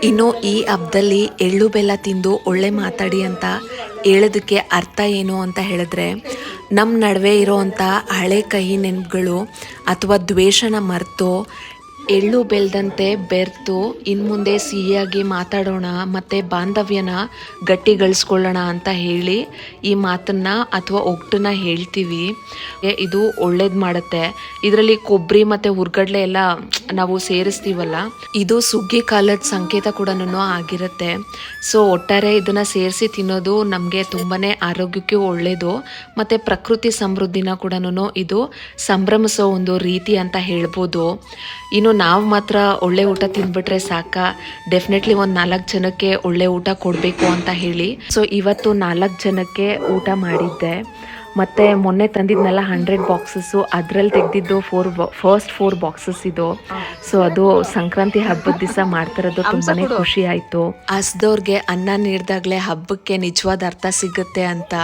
ಇನ್ನು ಈ ಹಬ್ಬದಲ್ಲಿ ಎಳ್ಳು ಬೆಲ್ಲ ತಿಂದು ಒಳ್ಳೆ ಮಾತಾಡಿ ಅಂತ ಹೇಳೋದಕ್ಕೆ ಅರ್ಥ ಏನು ಅಂತ ಹೇಳಿದ್ರೆ, ನಮ್ಮ ನಡುವೆ ಇರೋವಂಥ ಹಳೆ ಕಹಿ ನೆನಪುಗಳು ಅಥವಾ ದ್ವೇಷನ ಮರೆತು ಎಳ್ಳು ಬೆಲ್ದಂತೆ ಬೆರೆತು ಇನ್ನು ಮುಂದೆ ಸಿಹಿಯಾಗಿ ಮಾತಾಡೋಣ ಮತ್ತು ಬಾಂಧವ್ಯನ ಗಟ್ಟಿಗೊಳಿಸ್ಕೊಳ್ಳೋಣ ಅಂತ ಹೇಳಿ ಈ ಮಾತನ್ನು ಅಥವಾ ಒಗ್ಟನ್ನ ಹೇಳ್ತೀವಿ. ಇದು ಒಳ್ಳೇದು ಮಾಡುತ್ತೆ. ಇದರಲ್ಲಿ ಕೊಬ್ಬರಿ ಮತ್ತು ಹುರ್ಗಡ್ಲೆ ಎಲ್ಲ ನಾವು ಸೇರಿಸ್ತೀವಲ್ಲ, ಇದು ಸುಗ್ಗಿ ಕಾಲದ ಸಂಕೇತ ಕೂಡ ಆಗಿರುತ್ತೆ. ಸೊ ಒಟ್ಟಾರೆ ಇದನ್ನು ಸೇರಿಸಿ ತಿನ್ನೋದು ನಮಗೆ ತುಂಬಾ ಆರೋಗ್ಯಕ್ಕೆ ಒಳ್ಳೆಯದು ಮತ್ತು ಪ್ರಕೃತಿ ಸಮೃದ್ಧಿನ ಕೂಡ ಇದು ಸಂಭ್ರಮಿಸೋ ಒಂದು ರೀತಿ ಅಂತ ಹೇಳ್ಬೋದು. ಇನ್ನು ನಾವು ಮಾತ್ರ ಒಳ್ಳೆ ಊಟ ತಿಂದ್ಬಿಟ್ರೆ ಸಾಕ, ಡೆಫಿನೆಟ್ಲಿ ಒಂದು 4 ಜನಕ್ಕೆ ಒಳ್ಳೆ ಊಟ ಕೊಡಬೇಕು ಅಂತ ಹೇಳಿ ಸೊ ಇವತ್ತು 4 ಜನಕ್ಕೆ ಊಟ ಮಾಡಿದ್ದೆ. ಮತ್ತು ಮೊನ್ನೆ ತಂದಿದ್ನೆಲ್ಲ 100 ಬಾಕ್ಸಸ್ಸು, ಅದರಲ್ಲಿ ತೆಗೆದಿದ್ದು ಫಸ್ಟ್ 4 ಬಾಕ್ಸಸ್ ಇದು. ಸೊ ಅದು ಸಂಕ್ರಾಂತಿ ಹಬ್ಬದ ದಿವಸ ಮಾಡ್ತಿರೋದು ತುಂಬಾ ಖುಷಿ ಆಯಿತು. ಹಸ್ದವ್ರಿಗೆ ಅನ್ನ ನೀಡಿದಾಗಲೇ ಹಬ್ಬಕ್ಕೆ ನಿಜವಾದ ಅರ್ಥ ಸಿಗುತ್ತೆ ಅಂತ